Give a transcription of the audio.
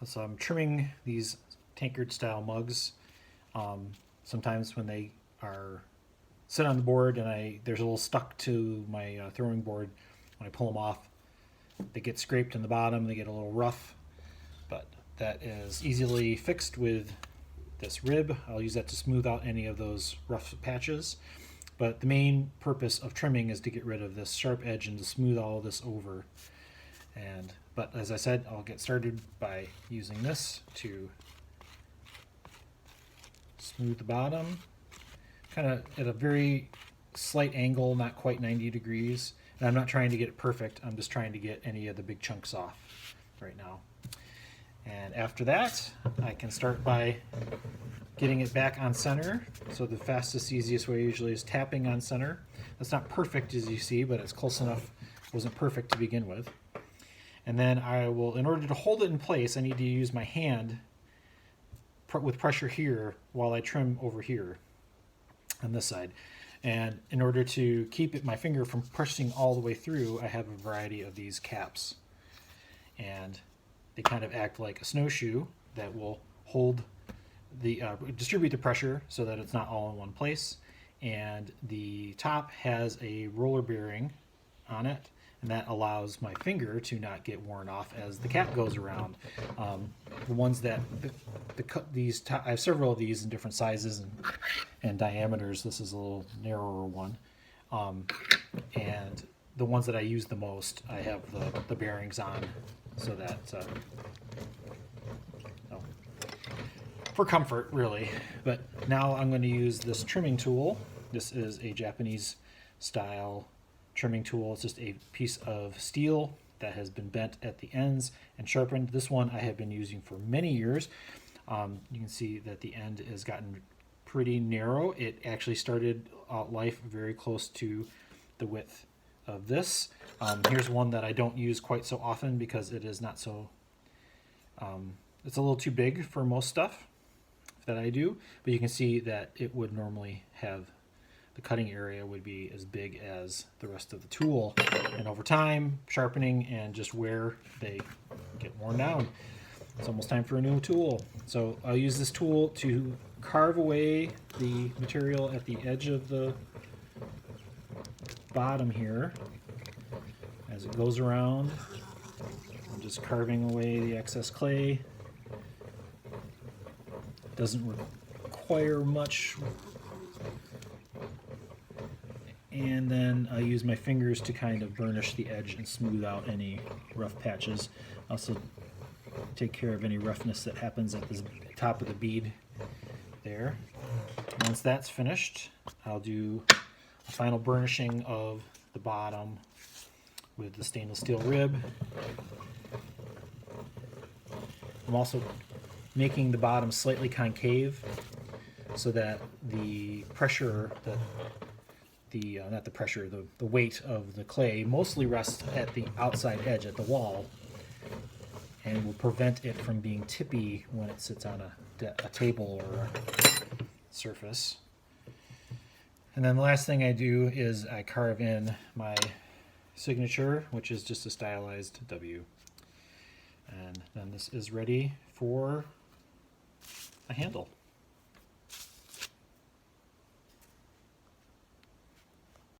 So I'm trimming these tankard style mugs. Sometimes when they are sit on the board and there's a little stuck to my throwing board, when I pull them off, they get scraped in the bottom, they get a little rough, but that is easily fixed with this rib. I'll use that to smooth out any of those rough patches. But the main purpose of trimming is to get rid of this sharp edge and to smooth all of this over. But as I said, I'll get started by using this to smooth the bottom, kind of at a very slight angle, not quite 90 degrees. And I'm not trying to get it perfect, I'm just trying to get any of the big chunks off right now. And after that, I can start by getting it back on center. So the fastest, easiest way usually is tapping on center. That's not perfect as you see, but it's close enough. It wasn't perfect to begin with. And then I will, in order to hold it in place, I need to use my hand with pressure here while I trim over here on this side. And in order to keep my finger from pushing all the way through, I have a variety of these caps. And they kind of act like a snowshoe that will hold distribute the pressure so that it's not all in one place. And the top has a roller bearing on it, and that allows my finger to not get worn off as the cap goes around. The ones that I have several of these in different sizes and diameters. This is a little narrower one, and the ones that I use the most, I have the bearings on so that for comfort, really. But now I'm going to use this trimming tool. This is a Japanese style trimming tool. It's just a piece of steel that has been bent at the ends and sharpened. This one I have been using for many years. You can see that the end has gotten pretty narrow. It actually started out life very close to the width of this. Here's one that I don't use quite so often because it is not so, it's a little too big for most stuff that I do, but you can see that it would normally have, the cutting area would be as big as the rest of the tool. And over time, sharpening and just wear, they get worn down. It's almost time for a new tool. So I'll use this tool to carve away the material at the edge of the bottom here. As it goes around, I'm just carving away the excess clay. Doesn't require much. And then I use my fingers to kind of burnish the edge and smooth out any rough patches. Also take care of any roughness that happens at the top of the bead there. Once that's finished, I'll do a final burnishing of the bottom with the stainless steel rib. I'm also making the bottom slightly concave so that the pressure, the weight of the clay mostly rests at the outside edge, at the wall, and will prevent it from being tippy when it sits on a table or a surface. And then the last thing I do is I carve in my signature, which is just a stylized W. And then this is ready for a handle.